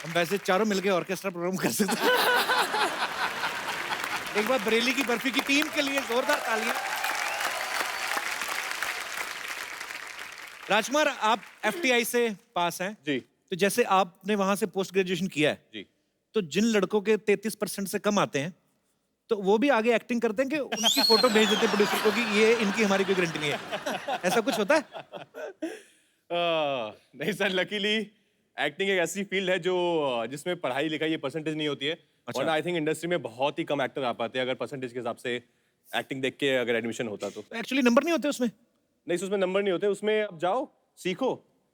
हम वैसे चारों मिलके ऑर्केस्ट्रा प्रोग्राम कर सकते हैं। एक बार बरेली की बर्फी की टीम के लिए जोरदार तालियां। राजकुमार, आप एफटीआई से पास हैं जी तो जैसे आपने वहां से पोस्ट ग्रेजुएशन किया है, जी। तो जिन लड़कों के 33% से कम आते हैं तो वो भी आगे एक्टिंग करते हैं कि उनकी फोटो भेज देते हैं प्रोड्यूसर को कि ये इनकी हमारी कोई गारंटी नहीं है, ऐसा कुछ होता है? नहीं सर, लकीली एक्टिंग एक ऐसी फील्ड है जो जिसमें पढ़ाई लिखाई ये परसेंटेज नहीं होती है। अच्छा। और आई थिंक इंडस्ट्री में बहुत ही कम एक्टर आ पाते हैं अगर परसेंटेज के हिसाब से एक्टिंग देख के अगर एडमिशन होता तो। एक्चुअली नंबर नहीं होते उसमें? नहीं, उसमें नंबर नहीं होते, उसमें आप जाओ, सीखो,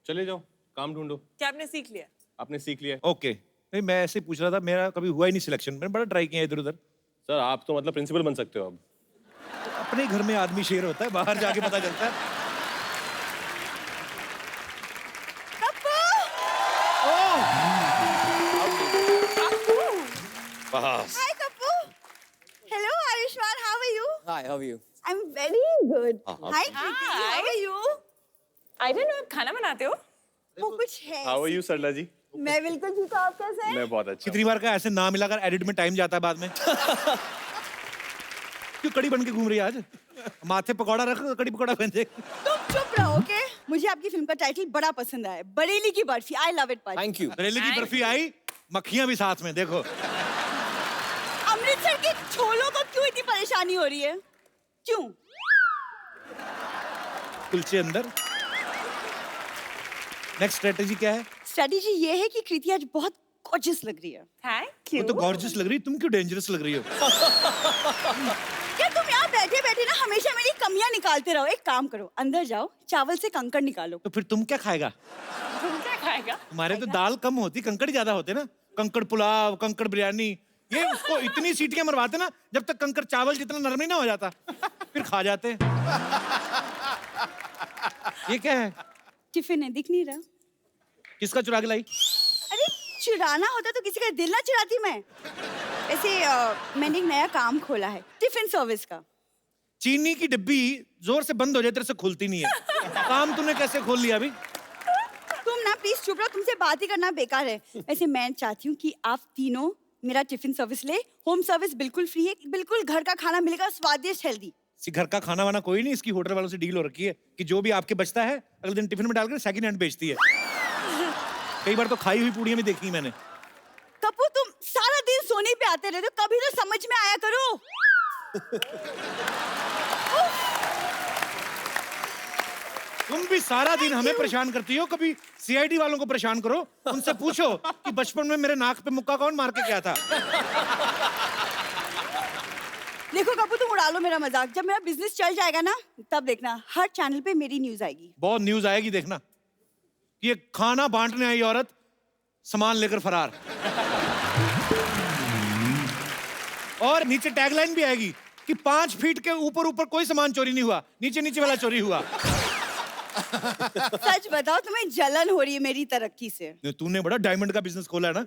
चले जाओ, काम ढूंढो। क्या आपने सीख लिया? आपने सीख लिया। ओके, नहीं मैं ऐसे ही पूछ रहा था, मेरा कभी हुआ ही नहीं सिलेक्शन, मैंने बड़ा ट्राई किया इधर उधर। सर आप तो मतलब प्रिंसिपल बन सकते हो अब। अपने घर में आदमी शेर होता है, बाहर जाके पता चलता है। बस। Hi, Kapu. Hello, Ayushman. How are you? Hi, how are you? I'm very good. Hi, Kriti. Hi. How are you? I don't know, आप खाना बनाते हो? वो कुछ है। हाउ आर यू सरला जी? मैं बिल्कुल ठीक हूँ, आप कैसे हैं? मैं बहुत अच्छा। कितनी बार का ऐसे ना मिलाकर एडिट में टाइम जाता है बाद में। क्यों कड़ी बन के घूम रही है आज? माथे पकौड़ा रख, कड़ी पकौड़ा बन जाए। तुम चुप रहो, ओके? मुझे आपकी फिल्म का टाइटल बड़ा पसंद आया, बरेली की बर्फी। I love it, पाजी। Thank you. बरेली की बर्फी आई, मक्खियां भी साथ में, देखो। अमृतसर के छोलों को क्यों इतनी परेशानी हो रही है? क्यों? कुलचे अंदर। नेक्स्ट स्ट्रेटेजी क्या है? स्ट्रेटेजी ये है कि कृति आज बहुत गॉर्जियस लग रही है। थैंक वो यू। तो गॉर्जियस लग रही है, तुम क्यों डेंजरस लग रही हो? क्या तुम यहाँ बैठे बैठे ना हमेशा मेरी कमियां निकालते रहो? एक काम करो, अंदर जाओ, चावल से कंकड़ निकालो। तो फिर तुम क्या खाएगा? तुम क्या खाएगा? तुम्हारे तो दाल कम होती, कंकड़ ज्यादा होते ना। कंकड़ पुलाव, कंकड़ बिरयानी, ये उसको इतनी सीटियां मरवाते ना जब तक कंकड़ चावल जितना नरम नहीं ना हो जाता, फिर खा जाते हैं। ये क्या है? टिफिन है, दिख नहीं रहा? किसका चुरा के लाई? अरे चुराना होता तो किसी का दिल ना चुराती मैं। ऐसे मैंने एक नया काम खोला है, टिफिन सर्विस का। चीनी की डिब्बी जोर से बंद हो जाए तेरे से खुलती नहीं है। काम तूने कैसे खोल लिया अभी? तुम ना प्लीज चुप रहो, तुमसे बात ही करना बेकार है। ऐसे मैं चाहती हूँ कि आप तीनों मेरा टिफिन सर्विस ले। होम सर्विस बिल्कुल फ्री है, बिल्कुल घर का खाना मिलेगा, स्वादिष्ट, हेल्दी। घर का खाना वाना कोई नहीं, इसकी होटल वालों से डील हो रखी है कि जो भी आपके बचता है अगले दिन टिफिन में डालकर सेकंड हैंड बेचती है। कई बार तो खाई हुई पूड़ियां भी देखी मैंने। कपूर, तुम सारा दिन सोने पे आते रहते हो, कभी तो समझ में आया करो। तुम भी सारा दिन हमें परेशान करती हो, कभी सीआईडी वालों को परेशान करो, उनसे पूछो कि बचपन में मेरे नाक पे मुक्का कौन मार के गया था। देखो कपूर, तुम उड़ा लो मेरा मजाक, जब मेरा बिजनेस चल जाएगा ना तब देखना हर चैनल पे मेरी न्यूज आएगी। बहुत न्यूज आएगी, देखना। ये खाना बांटने आई औरत सामान लेकर फरार। और नीचे टैगलाइन भी आएगी कि 5 फीट के ऊपर ऊपर कोई सामान चोरी नहीं हुआ, नीचे नीचे वाला चोरी हुआ। सच बताओ, तुम्हें जलन हो रही है मेरी तरक्की से? तूने बड़ा डायमंड का बिजनेस खोला है ना,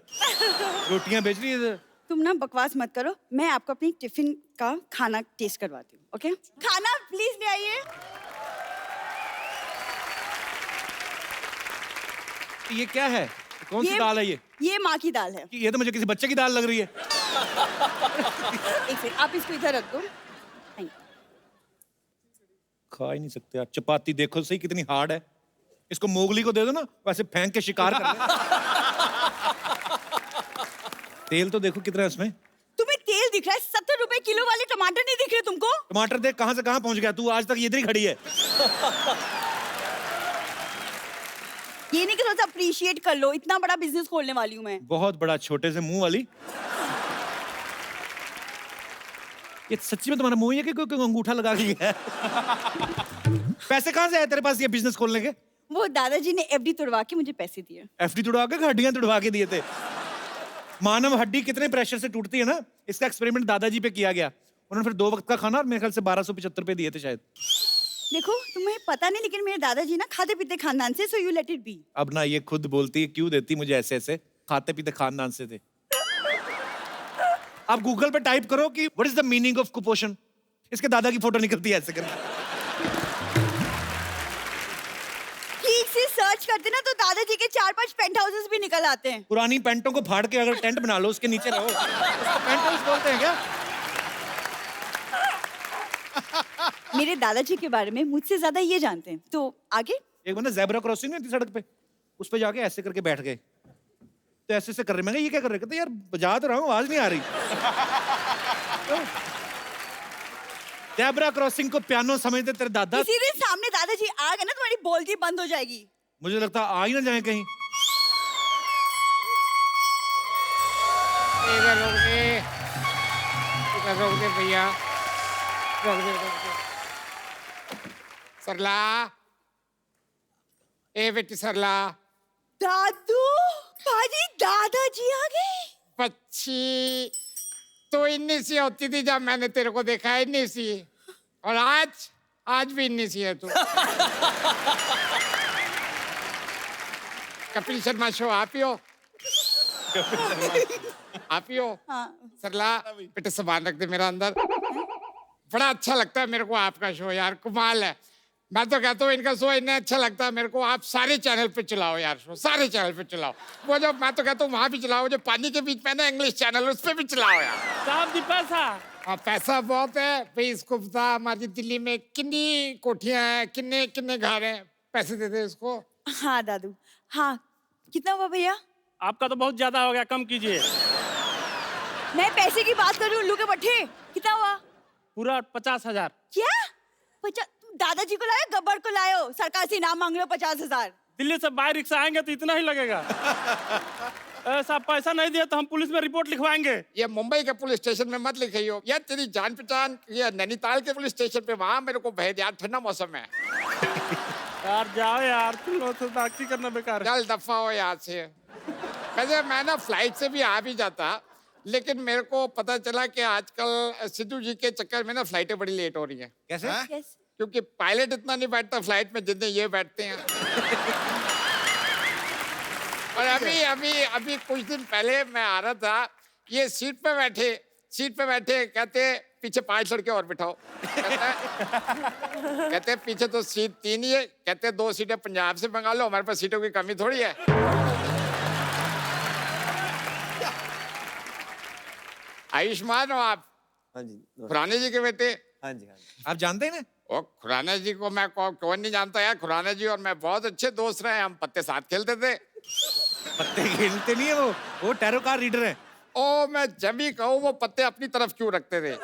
रोटियां बेच रही है। तुम ना बकवास मत करो, मैं आपको अपनी टिफिन का खाना टेस्ट करवाती हूँ, ओके? खाना प्लीज ले आइए। ये क्या है? कौन सी दाल है ये? ये माँ की दाल है। ये तो मुझे किसी बच्चे की दाल लग रही है। एक मिनट, आप इसको इधर रख दो। खा ही नहीं सकते आप। चपाती देखो सही कितनी हार्ड है, इसको मोगली को दे दो ना, वैसे फेंक के शिकार कर ले। तेल तो देखो कितना है इसमें। तुम्हें तेल दिख रहा है? 70 रुपए किलो वाले टमाटर नहीं दिख रहे तुमको? टमाटर देख कहां से कहां पहुंच गया तू, आज तक इधर ही खड़ी है। ये नहीं कि थोड़ा अप्रिशिएट कर लो, इतना बड़ा बिजनेस खोलने वाली हूँ मैं। बहुत बड़ा, छोटे से मुंह वाली। ये सच्ची में तुम्हारा मुंह है कि कोई अंगूठा लगा के गया है? पैसे कहां से आए तेरे पास ये बिजनेस खोलने के? वो दादाजी ने एफडी तुड़वा के मुझे पैसे दिए। एफडी तुड़वा के, हड्डियां तुड़वा के दिए थे। मानव हड्डी कितने प्रेशर से टूटती है ना, इसका एक्सपेरिमेंट दादाजी पे किया गया। उन्होंने फिर 2 वक्त का खाना और मेरे ख्याल से 1275 रुपए दिए थे शायद। देखो तुम्हें पता नहीं, लेकिन मेरे दादाजी ना खाते पीते खानदान से, so you let it be. अब ना ये खुद बोलती है, क्यों देती मुझे ऐसे ऐसे, खाते पीते खानदान से थे। आप गूगल पे टाइप करो कि what is the meaning of कुपोषण, इसके दादा की फोटो निकलती है ऐसे करके। ठीक से सर्च करते ना तो दादाजी के 4-5 पेंट हाउसेस भी निकल आते हैं। पुरानी पेंटों को फाड़ के अगर टेंट बना लो उसके नीचे रहो, उसको पेंट हाउस बोलते हैं क्या? मेरे दादाजी के बारे में मुझसे ज्यादा ये जानते हैं, तो आगे। एक बंदा ज़ेब्रा क्रॉसिंग नहीं थी सड़क पे, उस पे जाके ऐसे करके बैठ गए, तो ऐसे कर रहे, मैं कहा, ये क्या कर रहे? कहते यार बजा तो रहा हूँ, आवाज नहीं आ रही। ज़ेब्रा क्रॉसिंग को पियानो समझते तेरे दादा। किसी दिन सामने दादाजी आ गए ना तुम्हारी बोलती बंद हो जाएगी। मुझे लगता आ ही ना जाए कहीं। इधर रोक दे भैया, रोक दे। सरला, ए बेटी सरला। दादू, भाजी दादाजी आ गए। बच्ची तो इन्नी सी होती थी जब मैंने तेरे को देखा है, इन्नी सी, और आज भी इन्नी सी है तू। कपिल शर्मा शो आप ही हो? आप ही हो? हाँ। सरला बेटे सामान रख दे मेरा अंदर। बड़ा अच्छा लगता है मेरे को आपका शो यार, कमाल है। मैं तो कहता हूँ इनका शो इतना अच्छा लगता है मेरे को, आप सारे चैनल पे चलाओ यार शो, सारे चैनल पे चलाओ। वो जो मैं तो कहता हूँ वहाँ भी चलाओ, जो पानी के बीच में ना इंग्लिश चैनल, उस पे भी चलाओ यार। साहब जी पैसा। हाँ पैसा बहुत है भाई। इसको बता हमारी दिल्ली में कितनी कोठियाँ हैं, कितने कितने घर हैं, पैसे दे दे इसको। हाँ दादू, हाँ कितना हुआ भैया? आपका तो बहुत ज्यादा हो गया, कम कीजिए। मैं पैसे की बात कर रही हूँ, उल्लू के पट्टे। कितना हुआ? पूरा 50,000। क्या? 50? दादाजी को लाए, गब्बर को लाए हो, सरकार से इनाम मांग लो 50,000। दिल्ली से बाय रिक्शा आएंगे तो इतना ही लगेगा। ऐसा पैसा नहीं दिया तो हम पुलिस में रिपोर्ट लिखवाएंगे। ये मुंबई के पुलिस स्टेशन में मत लिखाइयो यार, तेरी जान पहचान ये नैनीताल के पुलिस स्टेशन पे, वहाँ मेरे को भेज यार, ठंडा मौसम है। यार जाओ यार, तुम लोग से बातचीत करना बेकार है। चल दफा हो यहाँ से। वैसे मैं ना फ्लाइट से भी आ भी जाता, लेकिन मेरे को पता चला कि आजकल सिद्धू जी के चक्कर में ना फ्लाइटें बड़ी लेट हो रही हैं। कैसे? Yes. क्योंकि पायलट इतना नहीं बैठता फ्लाइट में जितने ये बैठते हैं। और अभी कुछ दिन पहले मैं आ रहा था, ये सीट पे बैठे कहते पीछे 5 लड़के और बिठाओ। कहते पीछे तो सीट 3 ही है, कहते 2 सीटें पंजाब से मंगा लो, हमारे पास सीटों की कमी थोड़ी है। आयुष्मान हो आप? हाँ जी। खुराना जी के बेटे? हाँ जी, हाँ जी। आप जानते हैं ना? ओ खुराना जी को मैं कौन नहीं जानता यार। खुराना जी और मैं बहुत अच्छे दोस्त रहे, हम पत्ते साथ खेलते थे। पत्ते खेलते नहीं है वो टैरो कार्ड रीडर है। ओ मैं जब भी कहूँ वो पत्ते अपनी तरफ क्यों रखते थे।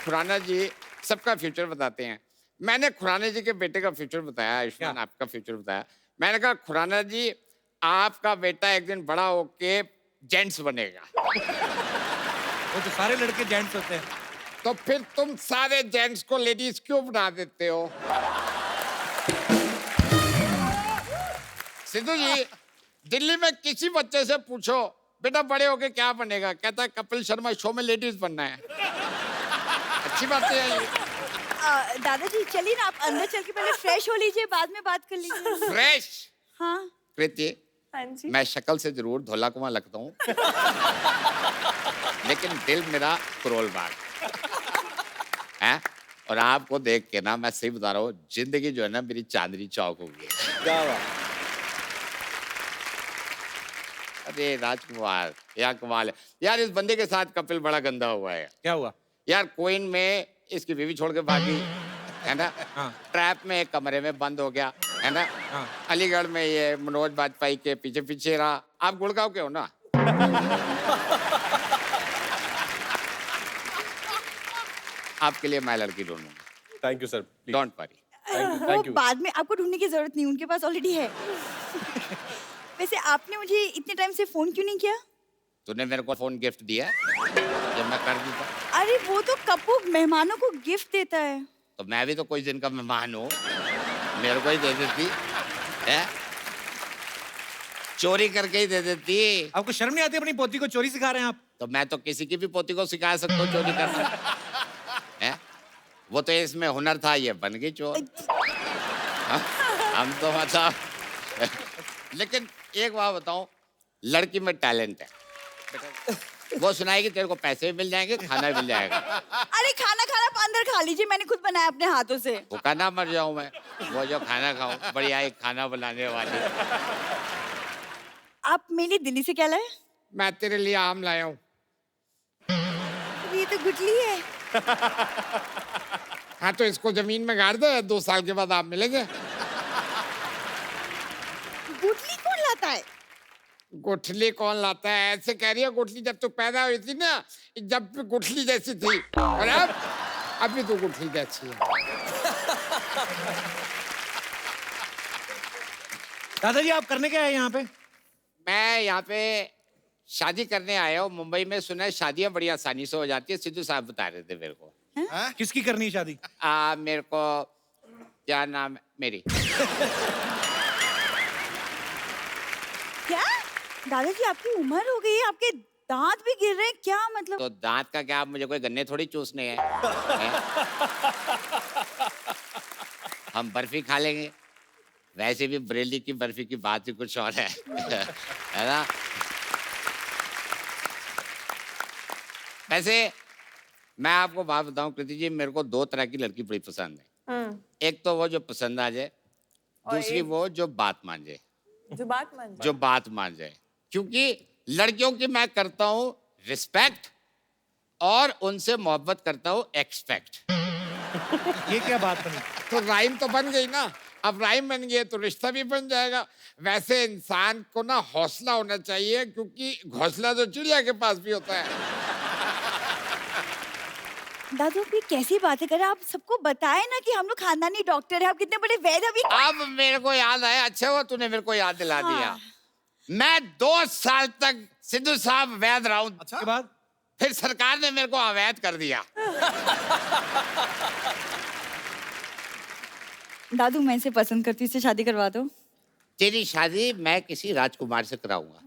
खुराना जी सबका फ्यूचर बताते हैं। मैंने खुराना जी के बेटे का फ्यूचर बताया, आयुष्मान आपका फ्यूचर बताया। मैंने कहा खुराना जी आपका बेटा एक दिन बड़ा होके जेंट्स बनेगा। वो तो सारे लड़के जेंट्स होते हैं। तो फिर तुम सारे जेंट्स को लेडीज क्यों बना देते हो? सिद्धू जी दिल्ली में किसी बच्चे से पूछो बेटा बड़े होके क्या बनेगा, कहता है कपिल शर्मा शो में लेडीज बनना है। अच्छी बात है ये। दादाजी चलिए ना, आप अंदर चल के पहले फ्रेश हो लीजिए, बाद में बात कर लीजिए। फ्रेश? हाँ। कृति हाँ जी। मैं शक्ल से जरूर धोला कुआं लगता हूँ, लेकिन दिल मेरा करोल बाग है। और आपको देख के ना मैं सही बता रहा हूँ, जिंदगी जो है ना मेरी चांदनी चौक हो गई। क्या बात। अरे राजकुमार यार कमाल है यार, इस बंदे के साथ कपिल बड़ा गंदा हुआ है। क्या हुआ? यार कोइन में इसकी बीवी छोड़ के भागी है ना। हाँ। ट्रैप में एक कमरे में बंद हो गया है ना। हाँ। अलीगढ़ में ये मनोज बाजपेयी के पीछे पीछे रहा। आप गुड़गांव के हो ना? आपके लिए मैं लड़की ढूंढूंगा। Thank you sir, please. Don't worry. Thank you. बाद में आपको ढूंढने की जरूरत नहीं, उनके पास ऑलरेडी है। वैसे आपने मुझे इतने टाइम से फोन क्यों नहीं किया? तूने मेरे को फोन गिफ्ट दिया जब मैं कर देता। अरे वो तो कप्पू मेहमानों को गिफ्ट देता है। तो मैं भी तो कोई दिन का मेहमान हूँ, मेरे को ही दे देती है, चोरी करके ही दे देती। आपको शर्म नहीं आती अपनी पोती को चोरी सिखा रहे हैं आप? तो मैं तो किसी की भी पोती को सिखा सकता हूँ चोरी करना है। वो तो इसमें हुनर था, ये बन गई चोर। हाँ? हम तो मतलब लेकिन एक बात बताऊं, लड़की में टैलेंट है। वो सुनाएगी, तेरे को पैसे भी मिल जाएंगे, खाना भी मिल जाएगा। अरे खाना खाना आप अंदर खा लीजिए, मैंने खुद बनाया अपने हाथों से। भूखा ना मर जाऊं मैं, वो जो खाना खाऊं, बढ़िया एक खाना बनाने वाली। आप मेरे लिए दिल्ली से क्या लाए? मैं तेरे लिए आम लाया हूँ। ये तो गुठली है। हाँ तो इसको जमीन में गाड़ दे, 2 साल के बाद आम मिलेंगे। गुठली कौन लाता है? गुठली कौन लाता है? ऐसे कह रही है, गुठली जब तू पैदा हुई थी ना, जब गुठली जैसी थी, और अब अभी तो गुठली जैसी है। दादाजी आप करने क्या है यहाँ पे? मैं यहाँ पे शादी करने आया हूँ मुंबई में। सुना है शादियाँ बड़ी आसानी से हो जाती है, सिद्धू साहब बता रहे थे मेरे को। किसकी करनी है शादी? मेरे को क्या नाम है मेरी। क्या दादाजी आपकी उम्र हो गई है, आपके दांत भी गिर रहे हैं, क्या मतलब? तो दांत का क्या, मुझे कोई गन्ने थोड़ी चूसने हैं, हैं? हम बर्फी खा लेंगे। वैसे भी बरेली की बर्फी की बात ही कुछ और है है ना। वैसे मैं आपको बात बताऊं कृति जी, मेरे को 2 तरह की लड़की बड़ी पसंद है। एक तो वो जो पसंद आ जाए, दूसरी वो जो बात मान जाए। जो बात मान जाए। जो बात मान जाए, क्योंकि लड़कियों की मैं करता हूँ रिस्पेक्ट और उनसे मोहब्बत करता हूँ एक्सपेक्ट। ये क्या बात बनी? तो राइम तो बन गई ना। अब राइम बन गई तो रिश्ता भी बन जाएगा। वैसे इंसान को ना हौसला होना चाहिए, क्योंकि घोंसला तो चिड़िया के पास भी होता है। दादू आप ये कैसी बातें कर रहे हैं? आप सबको बताए ना कि हम लोग खानदानी डॉक्टर हैं, आप कितने बड़े वैद्य अभी। अब मेरे को याद आया, अच्छा हुआ तूने मेरे को याद दिला दिया। हाँ। मैं 2 साल तक सिद्धू साहब वैद रहा हूं, के बाद फिर सरकार ने मेरे को अवैध कर दिया। दादू मैं इसे पसंद करती हूँ, इससे शादी करवा दो। तेरी शादी मैं किसी राजकुमार से कराऊंगा।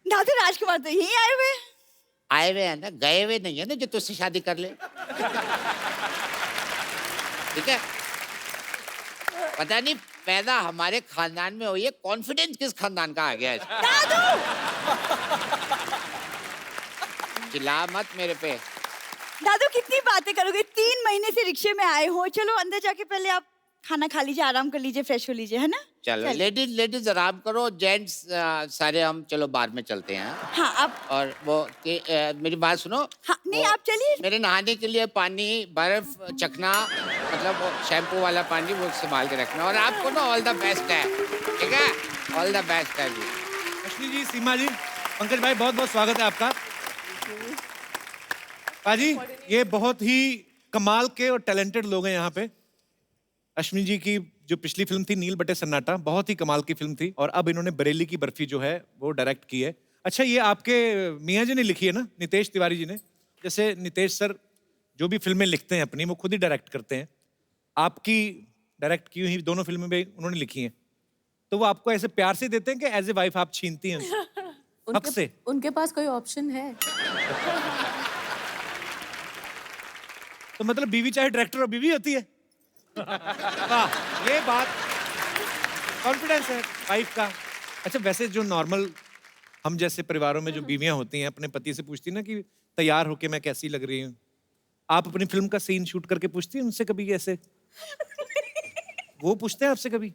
दादू राजकुमार तो यही आए हुए। आए हुए हैं ना, गए हुए नहीं है ना, जो तुझसे शादी कर ले। ठीक है। पता नहीं पैदा हमारे खानदान में हुई है, कॉन्फिडेंस किस खानदान का आ गया है। चिल्ला मत मेरे पे। दादू कितनी बातें करोगे? 3 महीने से रिक्शे में आए हो, चलो अंदर जाके पहले आप खाना खा लीजिए, आराम कर लीजिए, फ्रेश हो लीजिए, है ना? चलो लेडीज आराम करो, जेंट्स सारे हम चलो बाहर में चलते हैं। हाँ आप। और वो मेरी बात सुनो। हाँ नहीं आप चलिए। मेरे नहाने के लिए पानी, बर्फ, चखना, मतलब वो शैम्पू वाला पानी वो संभाल के रखना। और आपको ना ऑल द बेस्ट है, ठीक है? ऑल द बेस्ट है जी। अश्विनी जी, सीमा जी, पंकज भाई, बहुत बहुत स्वागत है आपका। पाजी, ये बहुत ही कमाल के और टैलेंटेड लोग हैं यहाँ पे। अश्विनी जी की जो पिछली फिल्म थी नील बटे सन्नाटा, बहुत ही कमाल की फिल्म थी, और अब इन्होंने बरेली की बर्फी जो है वो डायरेक्ट की है। अच्छा, ये आपके मियाँ जी ने लिखी है ना, नितेश तिवारी जी ने? जैसे नितेश सर जो भी फिल्में लिखते हैं अपनी, वो खुद ही डायरेक्ट करते हैं। आपकी डायरेक्ट की हुई दोनों फिल्में भी उन्होंने लिखी हैं, तो वो आपको ऐसे प्यार से देते हैं कि एज ए वाइफ आप छीनती हैं हक से? उनके पास कोई ऑप्शन है? तो मतलब बीवी चाहे डायरेक्टर और बीवी होती है। वाह, ये बात कॉन्फिडेंस है वाइफ का। अच्छा, वैसे जो नॉर्मल हम जैसे परिवारों में जो बीवियां होती हैं अपने पति से पूछती ना कि तैयार होके मैं कैसी लग रही हूँ, आप अपनी फिल्म का सीन शूट करके पूछती हैं उनसे कभी? ऐसे वो पूछते हैं आपसे कभी?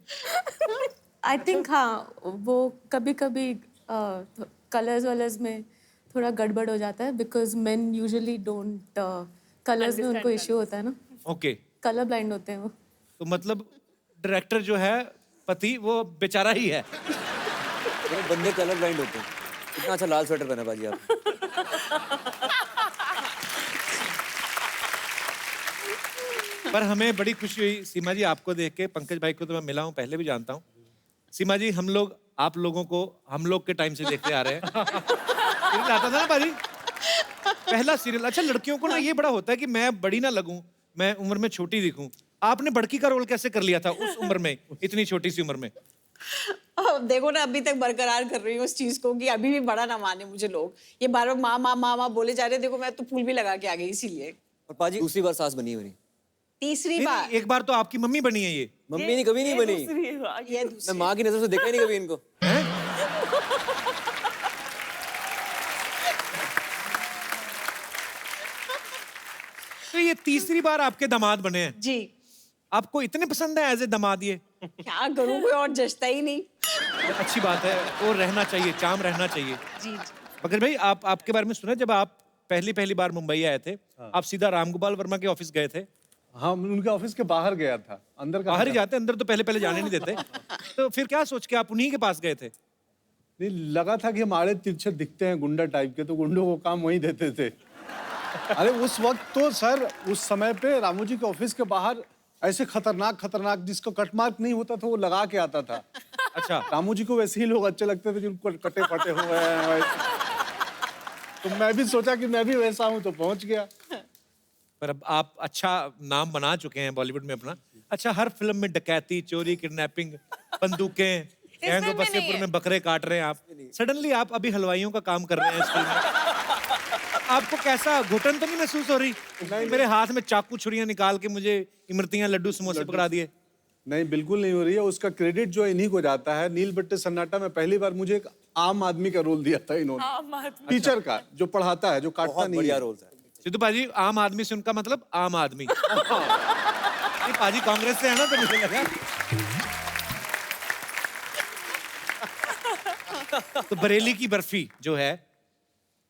आई थिंक हाँ, वो कभी कभी कलर्स वलर्स में थोड़ा गड़बड़ हो जाता है, because main usually don't, colours में उनको इश्यू होता है ना। ओके, कलर ब्लाइंड होते हैं वो। तो मतलब डायरेक्टर जो है पति, वो बेचारा ही है। ये बंदे कलर ब्लाइंड होते हैं। कितना अच्छा लाल स्वेटर पहना बाजी आप। पर हमें बड़ी खुशी हुई सीमा जी आपको देख के। पंकज भाई को तो मैं मिला हूँ, पहले भी जानता हूँ। सीमा जी, हम लोग आप लोगों को हम लोग के टाइम से देखते आ रहे हैं। सीरियल आता था ना बाजी, पहला सीरियल। अच्छा, लड़कियों को ना ये बड़ा होता है कि मैं बड़ी ना लगूं, मैं उम्र में छोटी दिखूं। आपने बड़की का रोल कैसे कर लिया था उस उम्र में, इतनी छोटी सी उम्र में? देखो ना, अभी तक बरकरार कर रही हूँ उस चीज को कि अभी भी बड़ा ना माने मुझे लोग। ये बार बार माँ माँ माँ माँ बोले जा रहे हैं। देखो मैं तो फूल भी लगा के आ गई इसीलिए। और पाजी दूसरी बार सास बनी है मेरी। तीसरी नहीं, बार। नहीं, एक बार तो आपकी मम्मी बनी है ये। मम्मी नहीं, कभी नहीं बनी। ये दूसरी। मैं माँ की नजर से देखा ही नहीं कभी इनको। ये तीसरी बार आपके दामाद बने हैं, जी आपको इतने पसंद है एज ए दामाद ये? क्या करूँ, कोई और जचता ही नहीं। अच्छी बात है, और रहना चाहिए, चाम रहना चाहिए। जी जी मगर भाई आपके बारे में सुना, जब आप पहली बार मुंबई आए थे, आप सीधा रामगोपाल वर्मा के ऑफिस गए थे? हाँ, उनके ऑफिस के बाहर गया था, अंदर का बाहर ही जाते, अंदर तो पहले जाने नहीं देते। तो फिर क्या सोच के आप उन्हीं के पास गए थे? नहीं, लगा था कि हमारे तिरछे दिखते हैं गुंडा टाइप के, तो गुंडों को काम वहीं देते थे। अरे उस वक्त तो सर, उस समय पे रामू जी के ऑफिस के बाहर ऐसे खतरनाक जिसको कट मार्क नहीं होता था वो लगा के आता था। अच्छा, रामू जी को वैसे ही लोग अच्छे लगते थे जिनको कटे फटे हुए हैं। तो मैं भी सोचा कि मैं भी वैसा हूँ, तो पहुंच गया। पर अब आप अच्छा नाम बना चुके हैं बॉलीवुड में अपना। अच्छा, हर फिल्म में डकैती, चोरी, किडनैपिंग, बंदूकें, गैंग ऑफ वासेपुर में बकरे काट रहे हैं आप। सडनली आप अभी हलवाइयों का काम कर रहे हैं इस फिल्म में। आपको कैसा घुटन तो नहीं महसूस हो रही? मेरे हाथ में चाकू छुरियां निकाल के मुझे इमरतियां, लड्डू, समोसे पकड़ा दिए। नहीं, बिल्कुल नहीं हो रही है। उसका क्रेडिट जो इन्हीं को जाता है। नील बट्टे सन्नाटा में पहली बार मुझे एक आम आदमी का रोल दिया था इन्होंने, टीचर का, जो पढ़ाता है, जो काटता नहीं बढ़िया है। रोल था। सिद्धू पाजी, आम आदमी से उनका मतलब आम आदमी। ये पाजी कांग्रेस से है ना, तो मुझे लगा। तो बरेली की बर्फी जो है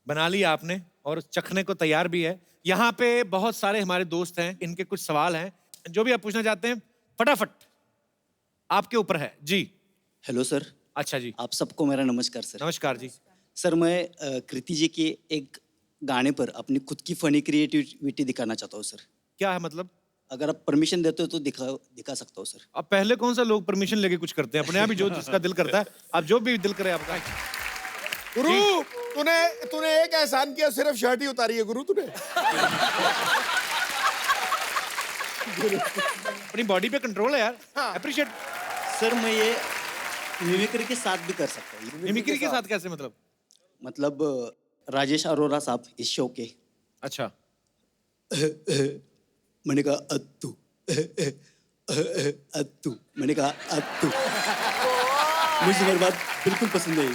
बना ली आपने और चखने को तैयार भी है। यहाँ पे बहुत सारे हमारे दोस्त हैं, इनके कुछ सवाल हैं जो भी आप पूछना चाहते हैं फटाफट आपके ऊपर है जी। Hello sir. अच्छा जी, आप सबको मेरा नमस्कार सर। नमस्कार जी। सर, मैं कृति जी के एक गाने पर अपनी खुद की फनी क्रिएटिविटी दिखाना चाहता हूँ सर। क्या है मतलब? अगर आप परमिशन देते हो तो दिखा सकता हूँ सर। अब पहले कौन सा लोग परमिशन लेके कुछ करते हैं? अपने आप ही जो जिसका दिल करता है, आप जो भी दिल करे आपका। गुरु, तूने एक एहसान किया, सिर्फ शर्ट ही उतारी है गुरु तूने। अपनी बॉडी पे कंट्रोल है यार, अप्रिशिएट। सर, मैं ये मिमिक्री के साथ भी कर सकता हूँ। मिमिक्री के साथ कैसे मतलब? मतलब राजेश अरोरा साहब इस शो के। अच्छा। मैंने कहा अत्तू, अत्तू, मैंने कहा अत्तू। मुझे मेरी बात बिल्कुल पसंद नहीं,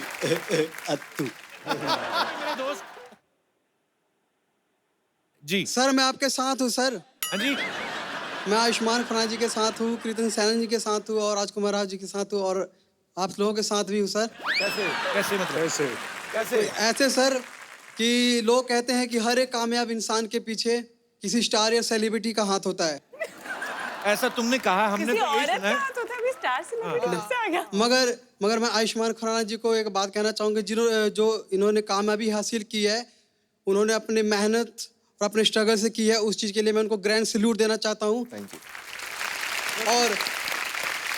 अत्तू। मेरा दोस्त जी। सर, मैं आपके साथ हूँ सर। हाँ जी। मैं आयुष्मान खुराना जी के साथ हूँ, कीर्तन सैनन जी के साथ हूँ और राजकुमार राव जी के साथ हूँ और आप लोगों के साथ भी हूँ सर। कैसे कैसे मतलब? कैसे? ऐसे सर कि लोग कहते हैं कि हर एक कामयाब इंसान के पीछे किसी स्टार या सेलिब्रिटी का हाथ होता है। ऐसा तुमने कहा, हमने किसी तो यही औरत सुना का है। हाथ होता है, अभी स्टार सेलिब्रिटी कब से आ गया? मगर मैं आयुष्मान खुराना जी को एक बात कहना चाहूँगा, जो इन्होंने कामयाबी हासिल की है, उन्होंने अपनी मेहनत और अपने स्ट्रगल से की है। उस चीज़ के लिए मैं उनको ग्रैंड सैल्यूट देना चाहता हूँ। Thank you.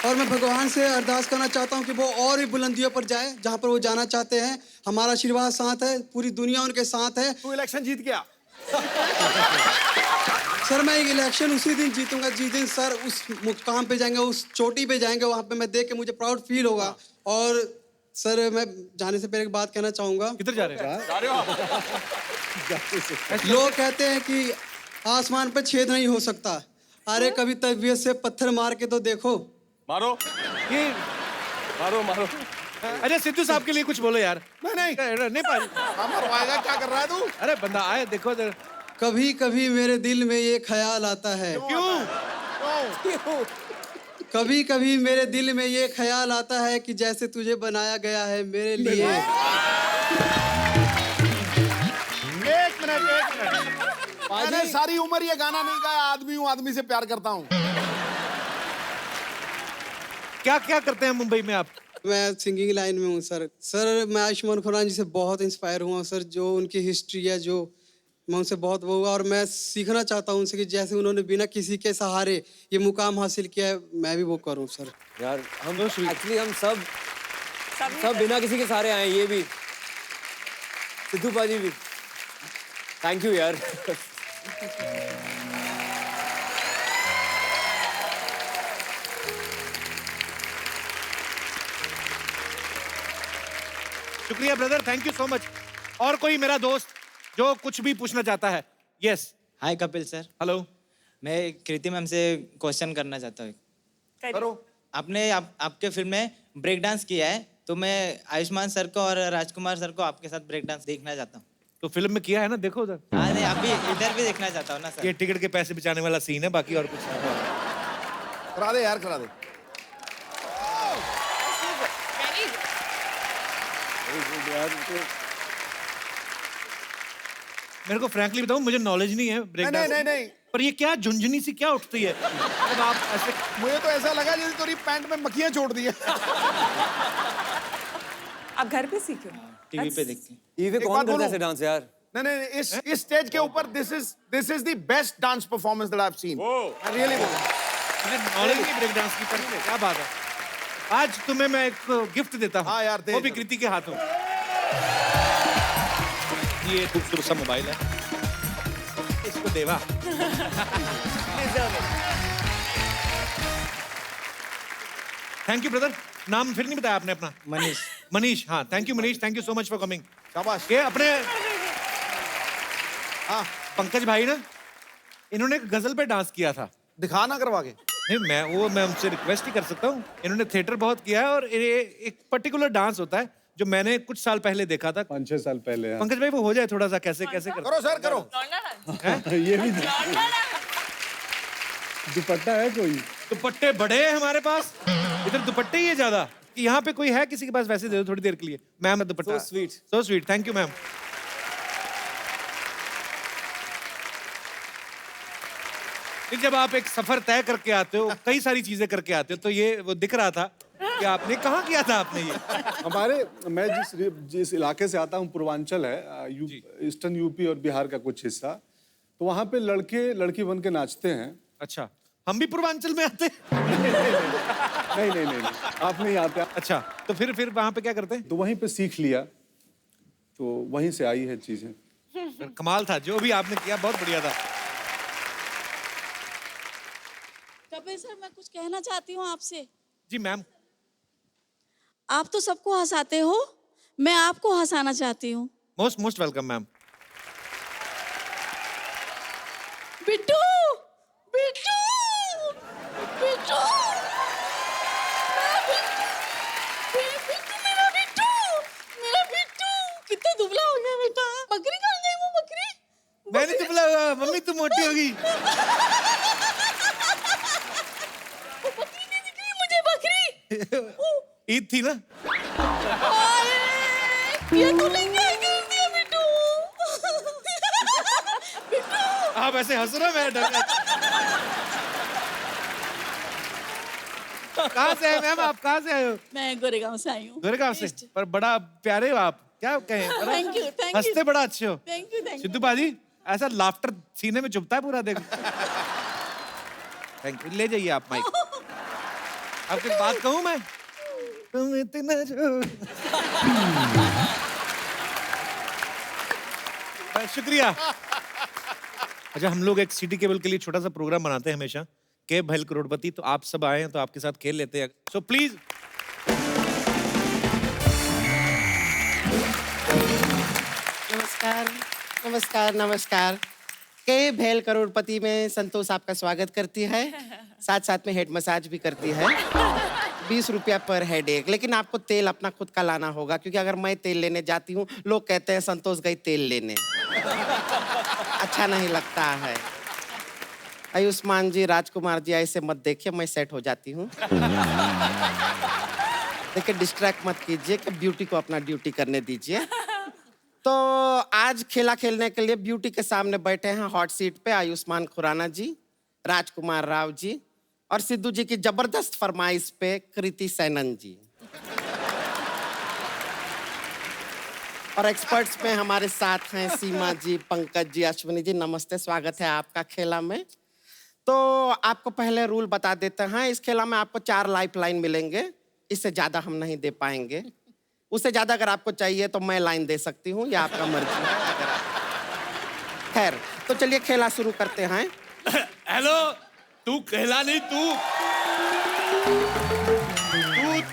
और मैं भगवान से अरदास करना चाहता हूँ कि वो और भी बुलंदियों पर जाए जहाँ पर वो जाना चाहते हैं। हमारा आशीर्वाद साथ है, पूरी दुनिया उनके साथ है। तू इलेक्शन जीत गया। सर, मैं इलेक्शन उसी दिन जीतूंगा जिस दिन सर उस मुकाम पे जाएंगे, उस चोटी पे जाएंगे, वहाँ पे मैं देख के मुझे प्राउड फील होगा। और सर, मैं जाने से पहले एक बात कहना चाहूँगा। किधर जा रहे हैं? लोग कहते हैं कि आसमान पे छेद नहीं हो सकता। अरे कभी तबीयत से पत्थर मार के तो देखो। मारो ये मारो। अरे सिद्धू साहब के लिए कुछ बोलो यार। नहीं पाजी। मरवाएगा, क्या कर रहा है तू? अरे बंदा आए, देखो इधर। कभी कभी मेरे दिल में ये ख्याल आता है। क्यों? कभी कभी मेरे दिल में ये ख्याल आता है कि जैसे तुझे बनाया गया है मेरे लिए। एक मिनट। मैंने सारी उम्र ये गाना नहीं गाया, आदमी हूँ, आदमी से प्यार करता हूँ। क्या करते हैं मुंबई में आप? मैं सिंगिंग लाइन में हूँ सर। सर, मैं आयुष्मान खुराना जी से बहुत इंस्पायर हुआ सर। जो उनकी हिस्ट्री है, जो मैं उनसे बहुत वो हुआ और मैं सीखना चाहता हूँ उनसे कि जैसे उन्होंने बिना किसी के सहारे ये मुकाम हासिल किया है, मैं भी वो करूँ सर। यार हम एक्चुअली हम सब बिना किसी के सहारे आए, ये भी सिद्धू पाजी भी। थैंक यू यार। शुक्रिया brother, thank you so much. और कोई मेरा दोस्त जो कुछ भी पूछना चाहता है? यस। हाय कपिल सर। हेलो। मैं कृति मैम से क्वेश्चन करना चाहता हूँ। करो। आपने आपके फिल्म में ब्रेक डांस किया है, तो मैं आयुष्मान सर को और राजकुमार सर को आपके साथ ब्रेक डांस देखना चाहता हूँ। तो फिल्म में किया है ना, देखो उधर। हाँ नहीं, अभी इधर भी देखना चाहता हूँ ना सर। ये टिकट के पैसे बचाने वाला सीन है, बाकी और कुछ नहीं। करा दे यार, करा दे। मेरे को फ्रैंकली बताऊं, मुझे नॉलेज नहीं है ब्रेक डांस। नहीं। पर ये क्या झुंझुनी सी क्या उठती है जब आप ऐसे? मुझे तो ऐसा लगा जैसे तेरी पैंट में मक्खियां छोड़ दी है। आप घर पे सीखे? टीवी पे देखते हैं। टीवी पे कौन करता है ऐसे डांस यार? नहीं, इस स्टेज के ऊपर this is the best dance performance that I have seen. I really बोल, मुझे नॉलेज नहीं ब्रेक डांस की, पर क्या बात है। आज तुम्हें मैं एक गिफ्ट देता हूँ। हाँ यार, दे। वो भी कृति के हाथों। ये खूबसूरत सा मोबाइल है, इसको देवा। Thank you brother. नाम फिर नहीं बताया आपने अपना? मनीष। मनीष, हाँ thank you Manish, thank you so much for coming. शाबाश। ये अपने हाँ पंकज भाई ना, इन्होंने एक गजल पे डांस किया था। दिखा ना करवा के। नहीं, मैं उनसे रिक्वेस्ट ही कर सकता हूँ। इन्होंने थिएटर बहुत किया है और ये एक पर्टिकुलर डांस होता है जो मैंने कुछ साल पहले देखा था। 5-6 साल पहले। हाँ। पंकज भाई वो हो जाए थोड़ा सा, कैसे कैसे करो सर, करो। ये भी दुपट्टा है कोई? दुपट्टे बड़े हैं हमारे पास, इधर दुपट्टे ही है ज्यादा। कि यहाँ पे कोई है किसी के पास? वैसे दे दो थोड़ी देर के लिए। Ma'am dupatta. So sweet, thank you ma'am. जब आप एक सफर तय करके आते हो, कई सारी चीजें करके आते हो, तो ये वो दिख रहा था कि आपने कहाँ किया था आपने ये? मैं जिस इलाके से आता हूँ, पूर्वांचल है, ईस्टर्न यूपी और बिहार का कुछ हिस्सा, तो वहाँ पे लड़के लड़की बन के नाचते हैं। अच्छा, हम भी पूर्वांचल में आते हैं? नहीं, आप नहीं आते। अच्छा, तो फिर वहाँ पे क्या करते हैं? तो वहीं पे सीख लिया, तो वहीं से आई है चीजें। कमाल था जो भी आपने किया, बहुत बढ़िया था। कपिल सर, मैं कुछ कहना चाहती हूँ आपसे। जी मैम। आप तो सबको हंसाते हो, मैं आपको हंसाना चाहती हूँ। Most welcome ma'am. Bittu, Bittu, Bittu, मेरा बिट्टू कितना दुबला हो गया बेटा। बकरी खा गई वो बकरी। मैं नहीं दुबला हुआ, मम्मी तू मोटी होगी। बकरी नहीं दिख रही मुझे, बकरी। ईद थी ना? ये तो लेके आ कर दिया बिट्टू। बिट्टू आप ऐसे हंस रहे हो, मैं डर गया। कहाँ से हैं मैम आप? कहाँ से आए हो? मैं गोरेगांव से आई हूँ। गोरेगांव से? पर बड़ा प्यारे हो आप, क्या कहें? Thank you. हंसते बड़ा अच्छे हो। Thank you. सिद्धू बाजी, ऐसा लाफ्टर सीने में चुभता है पूरा, देखो। Thank you. ले जाइए आप माइक। आपकी बात कहूँ मैं? तुम इतना जो शुक्रिया। अच्छा, हम लोग एक सिटी केबल के लिए छोटा सा प्रोग्राम बनाते हैं हमेशा, के भैल करोड़पति। तो आप सब आए हैं तो आपके साथ खेल लेते हैं। So please. नमस्कार। के भैल करोड़पति में संतोष आपका स्वागत करती है, साथ साथ में हेड मसाज भी करती है। 20 रुपया पर हेड एक, लेकिन आपको तेल अपना खुद का लाना होगा, क्योंकि अगर मैं तेल लेने जाती हूँ, लोग कहते हैं संतोष गई तेल लेने। अच्छा नहीं लगता है। आयुष्मान जी, राजकुमार जी, ऐसे मत देखिए, मैं सेट हो जाती हूँ। देखिए, डिस्ट्रैक्ट मत कीजिए, कि ब्यूटी को अपना ड्यूटी करने दीजिए। तो आज खेला खेलने के लिए ब्यूटी के सामने बैठे हैं हॉट सीट पे आयुष्मान खुराना जी, राजकुमार राव जी, और सिद्धू जी की जबरदस्त फरमाइश पे कृति सैनन जी। और एक्सपर्ट्स में हमारे साथ हैं सीमा जी, पंकज जी, अश्विनी जी। नमस्ते, स्वागत है आपका खेला में। तो आपको पहले रूल बता देते हैं। इस खेला में आपको 4 लाइफ लाइन मिलेंगे, इससे ज्यादा हम नहीं दे पाएंगे। उससे ज्यादा अगर आपको चाहिए तो मैं लाइन दे सकती हूँ, या आपका मर्जी है। अगर खैर, तो चलिए खेला शुरू करते हैं। हेलो, तू खेला नहीं, तू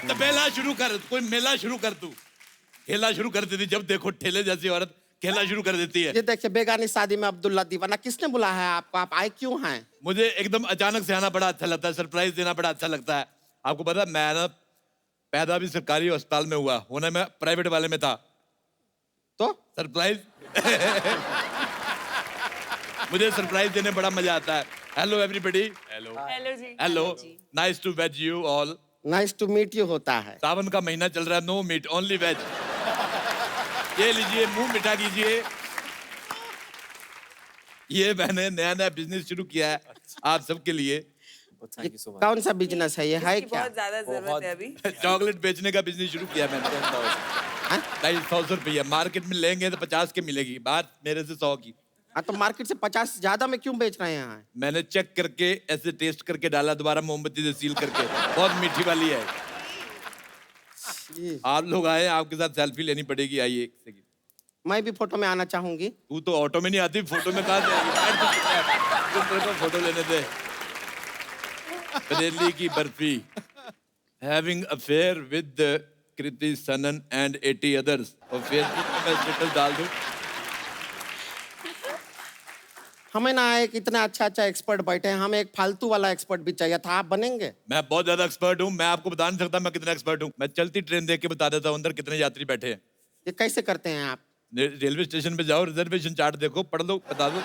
तबेला शुरू कर, कोई मेला शुरू कर। तू खेला शुरू कर देती, जब देखो ठेले जैसी औरत खेला शुरू कर देती है। ये देखिए, बेगानी शादी में अब्दुल्ला दीवाना, किसने बुलाया है आपको? आप आए क्यों हैं? मुझे एकदम अचानक से आना बड़ा अच्छा लगता है, सरप्राइज देना बड़ा अच्छा लगता है। आपको पता है, मैं ना पैदा भी सरकारी अस्पताल में हुआ, होना मैं प्राइवेट वाले में था। तो सरप्राइज। मुझे सरप्राइज देने बड़ा मजा आता है। Hello everybody. हेलो हेलो जी। हेलो, नाइस टू वेज you all. Nice to meet you होता है। सावन का महीना चल रहा है, नो मीट ओनली वेज। ये लीजिए, मुंह मिठा कीजिए। ये मैंने नया नया बिजनेस शुरू किया है आप सबके लिए। Thank you so much. कौन सा बिजनेस है ये, है क्या? बहुत ज्यादा जरूरत है अभी। चॉकलेट बेचने का बिजनेस शुरू किया मैंने। 250 रुपया मार्केट में लेंगे तो 50 की मिलेगी, बात मेरे से 100 की। हाँ तो मार्केट से 50 ज्यादा में क्यों बेच रहे हैं? मैंने चेक करके ऐसे टेस्ट करके डाला, दोबारा मोमबत्ती से सील करके। बहुत मीठी वाली है। आप लोग आए, आपके साथ सेल्फी लेनी पड़ेगी। आइए एक सेकंड। मैं भी फोटो में आना चाहूंगी। तू तो ऑटो में नहीं आती, फोटो में कहाँ से आएगी? तुम तेरे को फोटो लेने दे। बरेली की barfi. Having affair with Kriti Sanon and 80 others. और फेसबुक पे मैं स्टेटस डाल दूं। हमें ना एक इतना अच्छा अच्छा एक्सपर्ट बैठे हैं, हमें एक फालतू वाला एक्सपर्ट भी चाहिए था। आप बनेंगे? मैं बहुत ज्यादा एक्सपर्ट हूँ, मैं आपको बता नहीं सकता मैं कितना एक्सपर्ट हूँ। मैं चलती ट्रेन देख के बता देता हूँ अंदर कितने यात्री बैठे हैं। ये कैसे करते हैं आप? रेलवे स्टेशन पे जाओ, रिजर्वेशन चार्ट देखो, पढ़ लो, बता दो।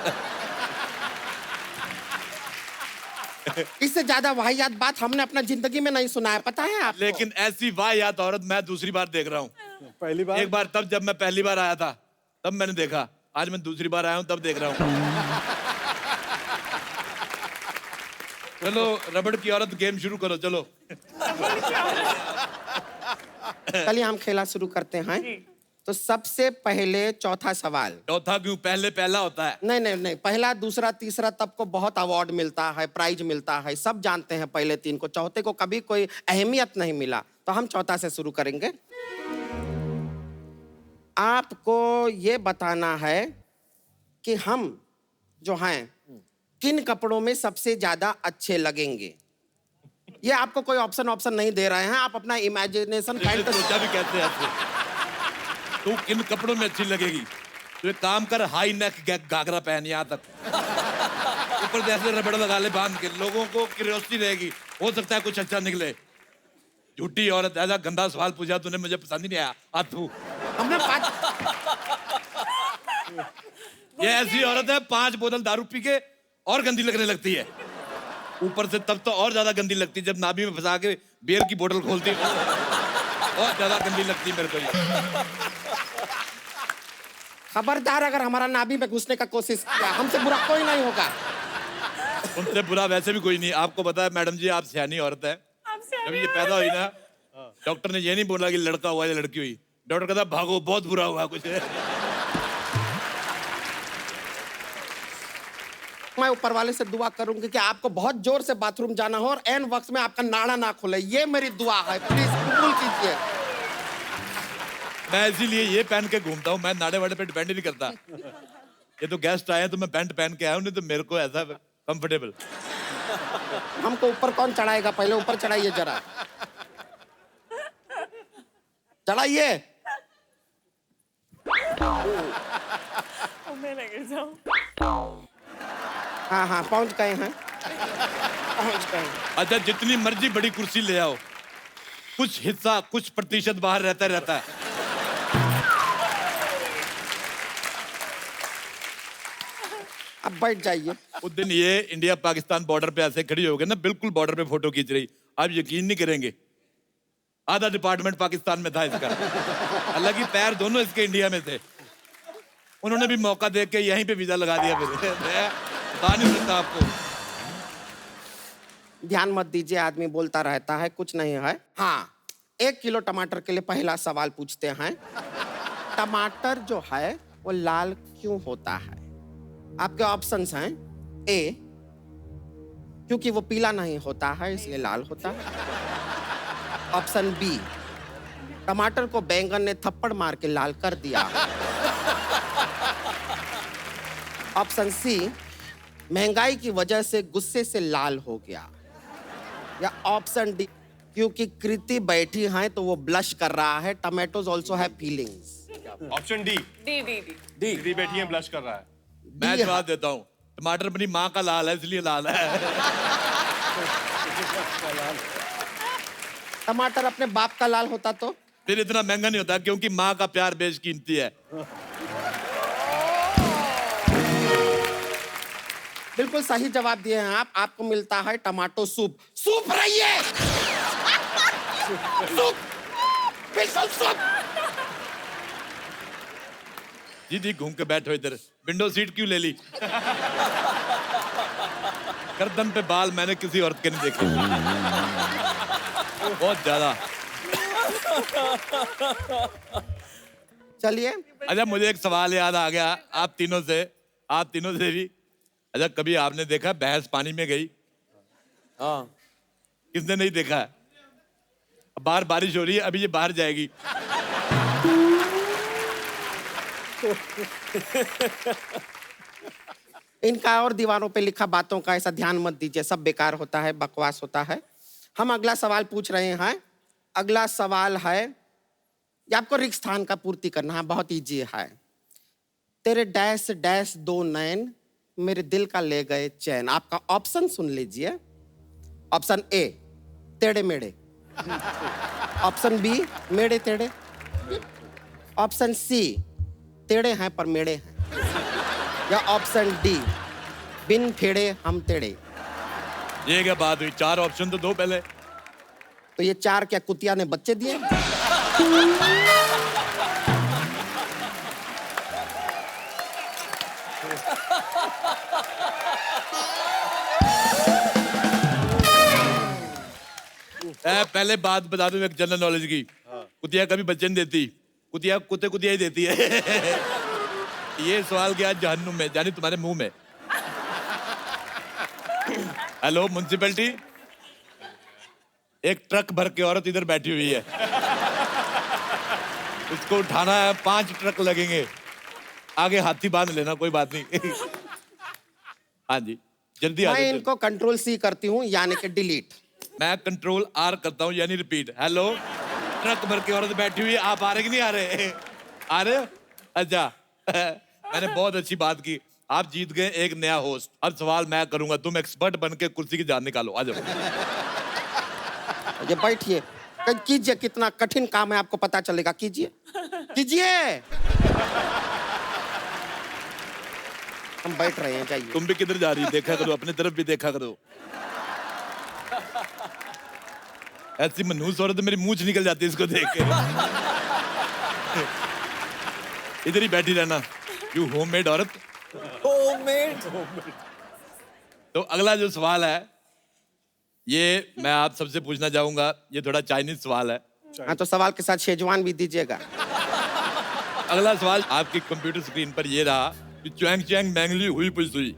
इससे ज्यादा वाहियात बात हमने अपना जिंदगी में नहीं सुना है, पता है आप? लेकिन ऐसी वाहियात औरत मैं दूसरी बार देख रहा हूँ। पहली बार? एक बार तब जब मैं पहली बार आया था तब मैंने देखा, आज मैं दूसरी बार आया हूँ तब देख रहा हूँ। चलो रबड़ की औरत गेम शुरू करो, चलो। चलिए हम खेला शुरू करते हैं। तो सबसे पहले चौथा सवाल। चौथा क्यों? पहले पहला होता है। नहीं नहीं नहीं, पहला दूसरा तीसरा तब को बहुत अवार्ड मिलता है, प्राइज मिलता है, सब जानते हैं पहले तीन को। चौथे को कभी कोई अहमियत नहीं मिला, तो हम चौथा से शुरू करेंगे। आपको ये बताना है कि हम जो हैं किन कपड़ों में सबसे ज्यादा अच्छे लगेंगे। ये आपको कोई ऑप्शन नहीं दे रहे हैं, आप अपना इमेजिनेशन सोचा भी कहते हैं। तू किन कपड़ों में अच्छी लगेगी? तो एक काम कर, हाई नेक घाघरा पहन यहाँ तक, ऊपर से ऐसे रबड़ लगा ले बांध के, लोगों को क्यूरियोसिटी रहेगी, हो सकता है कुछ अच्छा निकले। झूठी औरत, ऐसा गंदा सवाल पूछा तूने, मुझे पसंद ही नहीं आया। आतू हमने ये ऐसी औरत है 5 बोतल दारू पी के और गंदी लगने लगती है, ऊपर से तब तो और ज्यादा गंदी लगती है जब नाभि में फंसा के बियर की बोतल खोलती है, और ज्यादा गंदी लगती है मेरे को। खबरदार अगर हमारा नाभि में घुसने का कोशिश किया, हमसे बुरा कोई नहीं होगा। उनसे बुरा वैसे भी कोई नहीं। आपको पता है मैडम जी, आप सियानी औरत है। जब ये पैदा हुई ना, डॉक्टर ने ये नहीं बोला कि लड़का हुआ या लड़की हुई, डॉक्टर कहता भागो बहुत बुरा हुआ कुछ। मैं ऊपर वाले से दुआ करूंगी कि आपको बहुत जोर से बाथरूम जाना हो और एन वक्त में आपका नाड़ा ना खुले, ये मेरी दुआ है, प्लीज कबूल कीजिए। मैं इसीलिए ये पहन के घूमता हूँ, मैं नाड़े वाड़े पे डिपेंड नहीं करता। ये तो गेस्ट आए तो मैं पैंट पहन के आया हूँ, नहीं तो मेरे को ऐसा कंफर्टेबल। हमको ऊपर कौन चढ़ाएगा? पहले ऊपर चढ़ाइए जरा, चढ़ाइए। हाँ पहुंच गए हैं, पहुंच गए। अच्छा जितनी मर्जी बड़ी कुर्सी ले आओ, कुछ हिस्सा कुछ प्रतिशत बाहर रहता है। अब बैठ जाइए। उस दिन ये इंडिया पाकिस्तान बॉर्डर पे ऐसे खड़ी हो गई ना, बिल्कुल बॉर्डर पे फोटो खींच रही, आप यकीन नहीं करेंगे आधा डिपार्टमेंट पाकिस्तान में था इसका, हालांकि पैर दोनों इसके इंडिया में थे। उन्होंने भी मौका देख के यहीं पे वीजा लगा दिया। फिर बता नहीं सकता आपको। ध्यान मत दीजिए, आदमी बोलता रहता है, कुछ नहीं है। हाँ, 1 किलो टमाटर के लिए पहला सवाल पूछते हैं। टमाटर जो है वो लाल क्यों होता है? आपके ऑप्शंस हैं। ए, क्योंकि वो पीला नहीं होता है इसलिए लाल होता है। ऑप्शन बी, टमाटर को बैंगन ने थप्पड़ मार के लाल कर दिया। ऑप्शन सी, महंगाई की वजह से गुस्से से लाल हो गया। या ऑप्शन डी, क्योंकि कृति बैठी है तो वो ब्लश कर रहा है। Tomatoes also have feelings. Option D. D बैठी है, ब्लश कर रहा है। मैं जवाब देता हूँ, टमाटर अपनी माँ का लाल है इसलिए लाल है। टमाटर अपने बाप का लाल होता तो फिर इतना महंगा नहीं होता क्योंकि माँ का प्यार बेशकीमती है। बिल्कुल सही जवाब दिए हैं आप। आपको मिलता है टमाटो सूप। सूप रहिए, सूप, बिल्कुल सूप। दीदी घूम के बैठो इधर, विंडो सीट क्यों ले ली? गर्दन पे बाल मैंने किसी औरत के नहीं देखे, बहुत ज्यादा। चलिए। अच्छा मुझे एक सवाल याद आ गया आप तीनों से भी। अच्छा कभी आपने देखा भैंस पानी में गई? हाँ। किसने नहीं देखा है? बाहर बारिश हो रही है, अभी ये बाहर जाएगी। इनका और दीवारों पे लिखा बातों का ऐसा ध्यान मत दीजिए, सब बेकार होता है, बकवास होता है। हम अगला सवाल पूछ रहे हैं। अगला सवाल है, ये आपको रिक्त स्थान का पूर्ति करना है, बहुत इजी है। तेरे डैश डैश दो नैन मेरे दिल का ले गए चैन। आपका ऑप्शन सुन लीजिए। ऑप्शन ए टेढ़े मेढ़े, ऑप्शन बी मेढ़े टेढ़े, ऑप्शन सी टेढ़े हैं पर मेढ़े हैं, या ऑप्शन डी बिन फेड़े हम टेढ़े। ये क्या बात हुई? 4 ऑप्शन तो दो पहले। तो ये 4 क्या कुतिया ने बच्चे दिए? पहले बात बता दूं एक जनरल नॉलेज की। कुतिया कभी बच्चे नहीं देती, कुतिया कुतिया ही देती है। ये सवाल गया जहन्नुम में, जानी तुम्हारे मुंह में। हेलो म्युनिसिपैलिटी, एक ट्रक भर के औरत इधर बैठी हुई है, उसको उठाना है, 5 ट्रक लगेंगे। आगे हाथी बांध लेना, कोई बात नहीं। हाँ जी जल्दी आ मैं जाओ। इनको कंट्रोल सी करती हूँ, यानी कि डिलीट। मैं कंट्रोल आर करता हूँ, यानी रिपीट। हेलो, ट्रक भर के औरत बैठी हुई है, आप आ रहे कि नहीं आ रहे? आ रहे? अच्छा। मैंने बहुत अच्छी बात की, आप जीत गए एक नया होस्ट। अब सवाल मैं करूंगा, तुम एक्सपर्ट बन के कुर्सी की जान निकालो। आ जाओ। ये बैठिए, कीजिए, कितना कठिन काम है आपको पता चलेगा। कीजिए कीजिए, हम बैठ रहे हैं, जाइए। तुम भी किधर जा रही है? देखा करो, अपनी तरफ भी देखा करो। ऐसी मनहूस औरत मेरी मूंछ निकल जाती है इसको देख के। इधर ही बैठी रहना, यू होममेड औरत। होममेड। तो अगला जो सवाल है, ये मैं आप सबसे पूछना चाहूंगा। ये थोड़ा चाइनीज सवाल है। हाँ, तो सवाल के साथ शेजवान भी दीजिएगा। अगला सवाल आपकी कंप्यूटर स्क्रीन पर ये रहा कि च्वांग च्वांग मैंगली हुई पुई सुई।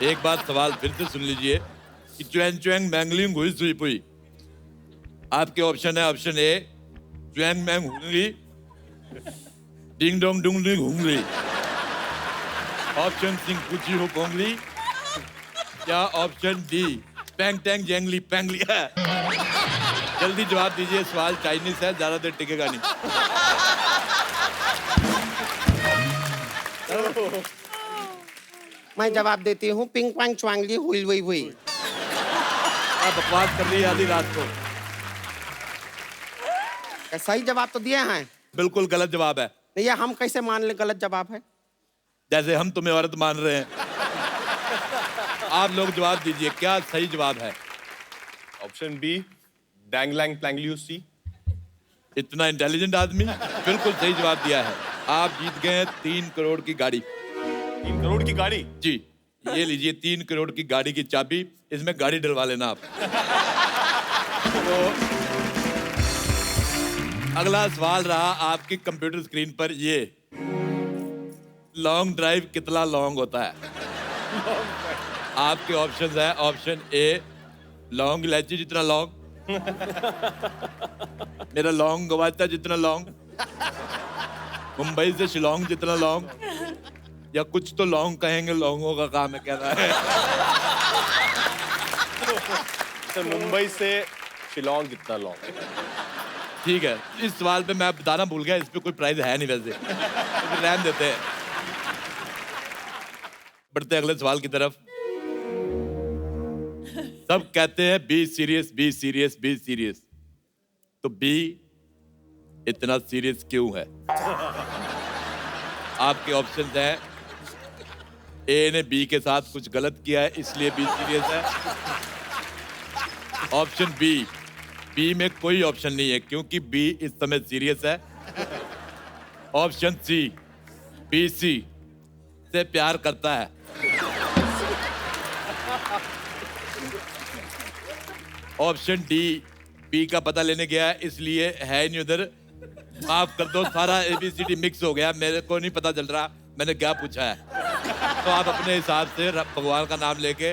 एक बात सवाल फिर से सुन लीजिए कि च्वांग च्वांग मैंगली हुई सुई पुई। आपके ऑप्शन है, ऑप्शन ए च्वांग मैंग हुंगली, डिंग डोंग डुंग डिंग हुंगली, ऑप्शन सिंह कुची हो पोंगली, या ऑप्शन डी पैंग टैंग जैंगली पैंगली। जल्दी जवाब दीजिए, सवाल चाइनीज है, ज्यादा देर टिकेगा नहीं। मैं जवाब देती हूँ, पिंग पांग च्वांगली हुई हुई हुई। आप बकवास कर रही है आधी रात को। सही जवाब तो दिए हैं। बिल्कुल गलत जवाब है। ये हम कैसे मान ले गलत जवाब है? जैसे हम तुम्हें औरत मान रहे हैं। आप लोग जवाब दीजिए, क्या सही जवाब है? ऑप्शन बी डैंगलैंग प्लैंगलियू सी। इतना इंटेलिजेंट आदमी, बिल्कुल सही जवाब दिया है। आप जीत गए 3 करोड़ की गाड़ी। 3 करोड़ की गाड़ी? जी, ये लीजिए 3 करोड़ की गाड़ी की चाबी, इसमें गाड़ी डलवा लेना आप। तो अगला सवाल रहा आपकी कंप्यूटर स्क्रीन पर, ये लॉन्ग ड्राइव कितना लॉन्ग होता है? आपके ऑप्शन है, ऑप्शन ए लॉन्ग इलायची जितना लॉन्ग, मेरा लॉन्ग गवाचा जितना लॉन्ग, मुंबई से शिलोंग जितना लॉन्ग, या कुछ तो लॉन्ग कहेंगे, लॉन्गों का काम है कहना है। सर मुंबई से शिलोंग जितना लॉन्ग। ठीक है, इस सवाल पे मैं बताना भूल गया, इस पे कोई प्राइज है नहीं वैसे, तो रहने देते हैं। बढ़ते हैं अगले सवाल की तरफ। सब कहते हैं be serious be serious be serious, तो बी इतना सीरियस क्यों है? आपके ऑप्शन हैं, ए ने बी के साथ कुछ गलत किया है इसलिए बी सीरियस है। ऑप्शन बी में कोई ऑप्शन नहीं है क्योंकि बी इस समय सीरियस है। ऑप्शन सी, बी सी से प्यार करता है। ऑप्शन डी, बी का पता लेने गया है इसलिए है नहीं उधर। माफ कर दो, सारा ABCD मिक्स हो गया, मेरे को नहीं पता चल रहा मैंने क्या पूछा है। तो आप अपने हिसाब से भगवान का नाम लेके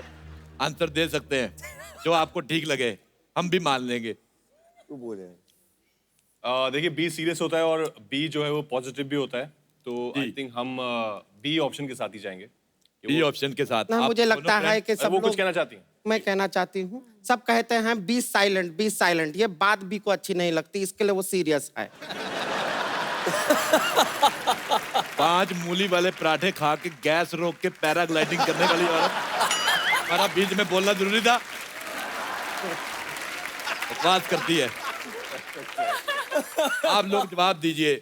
आंसर दे सकते हैं, जो आपको ठीक लगे, हम भी मान लेंगे। तू बोले। देखिए बी सीरियस होता है और बी जो है वो पॉजिटिव भी होता है, तो आई थिंक हम बी ऑप्शन के साथ ही जाएंगे। बी ऑप्शन के साथ ना, मुझे लगता है कि सब वो कुछ लोग- कहना चाहती हैं? मैं कहना चाहती हूँ, सब कहते हैं बी साइलेंट, ये बात बी को अच्छी नहीं लगती, इसके लिए वो सीरियस है। 5 मूली वाले पराठे खा के गैस रोक के पैराग्लाइडिंग करने वाली औरत, हमारा बीच में बोलना जरूरी था? बकवास करती है। आप लोग जवाब दीजिए,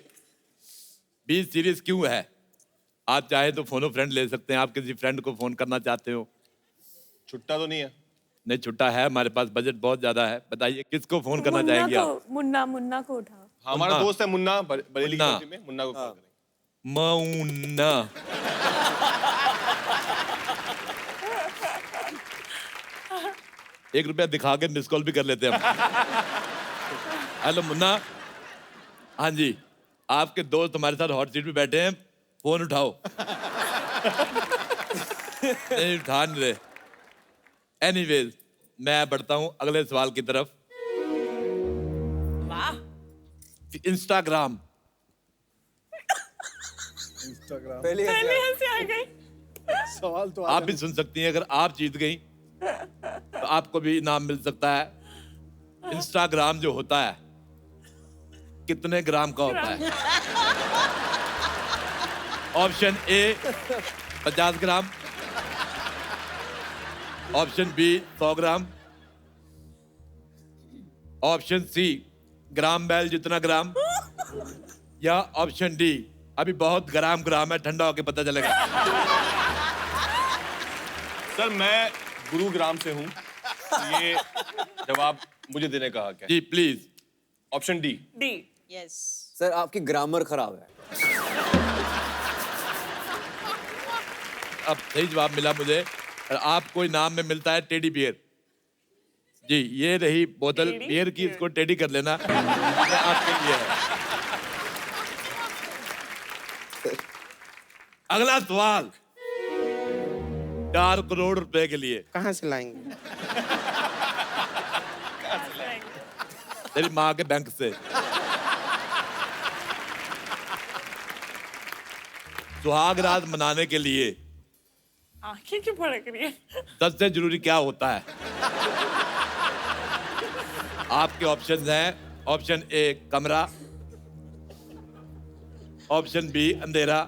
बी सीरियस क्यों है? आप चाहे तो फोनो फ्रेंड ले सकते हैं, आप किसी फ्रेंड को फोन करना चाहते हो। छुट्टा तो नहीं है? नहीं, छुट्टा है, हमारे पास बजट बहुत ज्यादा है। बताइए किसको फोन करना चाहेंगे आप? मुन्ना को उठाओ। हाँ, हमारा मुन्ना। दोस्त है मुन्ना, बरेली की मुन्ना। कॉलोनी में, मुन्ना को कॉल करेंगे। मऊन्ना। ₹1 दिखा के मिस कॉल भी कर लेते हैं हम। हेलो मुन्ना। हाँ जी, आपके दोस्त हमारे साथ हॉट सीट पे बैठे हैं, फोन उठाओ। नहीं उठा नहीं रहे। एनीवेज, मैं बढ़ता हूं अगले सवाल की तरफ। इंस्टाग्राम। पहले ऐसे आ गई। सवाल तो आप भी सुन सकती हैं, अगर आप जीत गई तो आपको भी इनाम मिल सकता है। इंस्टाग्राम जो होता है कितने ग्राम का होता है? Option A 50 gram, option B 100 gram, option C gram बैल जितना ग्राम, या ऑप्शन डी अभी बहुत ग्राम है, ठंडा होके पता चलेगा। सर मैं गुरुग्राम से हूँ, ये जवाब मुझे देने का हक है। जी please. Option D. D. Yes. Sir आपकी ग्रामर खराब है। अब सही जवाब मिला मुझे, और आपको इनाम में मिलता है टेडी बियर। जी ये रही बोतल बियर की, इसको टेडी कर लेना, ये आपके लिए है। अगला सवाल 4 करोड़ रुपए के लिए। कहाँ से लाएंगे? तेरी माँ के बैंक से। सुहाग रात मनाने के लिए आंखें क्यों फड़क रही है? सबसे जरूरी क्या होता है? आपके ऑप्शंस हैं, ऑप्शन ए कमरा, ऑप्शन बी अंधेरा,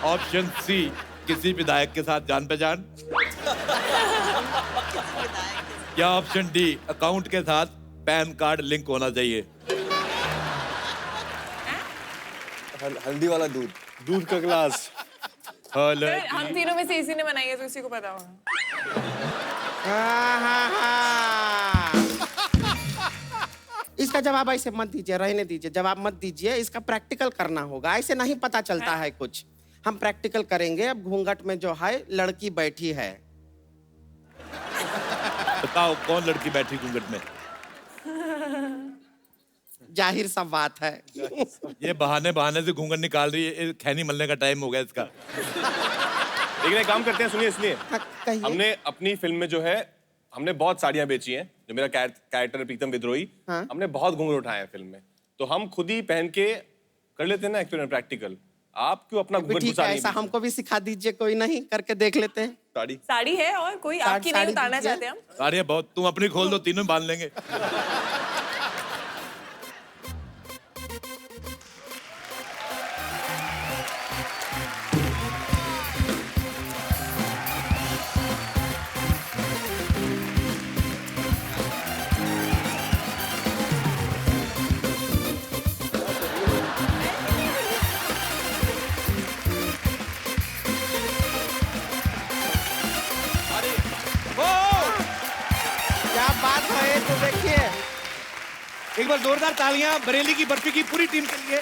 ऑप्शन सी किसी विधायक के साथ जान पहचान, या ऑप्शन डी अकाउंट के साथ पैन कार्ड लिंक होना चाहिए। हल्दी वाला दूध, दूध का गिलास। सर, हम तीनों में से इसी ने बनाई है तो इसी को पता होगा। इसका जवाब ऐसे मत दीजिए, रहने दीजिए, जवाब मत दीजिए, इसका प्रैक्टिकल करना होगा, ऐसे नहीं पता चलता है कुछ। हम प्रैक्टिकल करेंगे। अब घूंघट में जो है लड़की बैठी है, बताओ कौन लड़की बैठी घूंघट में? जाहिर सा बात है। ये बहाने से घूंघट निकाल रही है, खैनी मलने का टाइम हो गया इसका। लेकिन एक काम करते हैं, सुनिए सुनिए, हमने अपनी फिल्म में जो है हमने बहुत साड़ियां बेची हैं, जो मेरा कैरेक्टर प्रीतम विद्रोही, हमने बहुत घूंघट उठाए हैं फिल्म में, तो हम खुद ही पहन के कर लेते हैं ना एक्सपेरिमेंट प्रैक्टिकल। आप क्यों अपना घूंघट ठीक घुसा है, रही ऐसा हैं? हमको भी सिखा दीजिए, कोई नहीं, करके देख लेते हैं। साड़ी साड़ी है और कोई आपकी नहीं उतारना चाहते हम? साड़ियाँ बहुत, तुम अपनी खोल दो, तीनों बांध लेंगे। क्या बात है, तो देखिए एक बार जोरदार तालियां बरेली की बर्फी की पूरी टीम के लिए।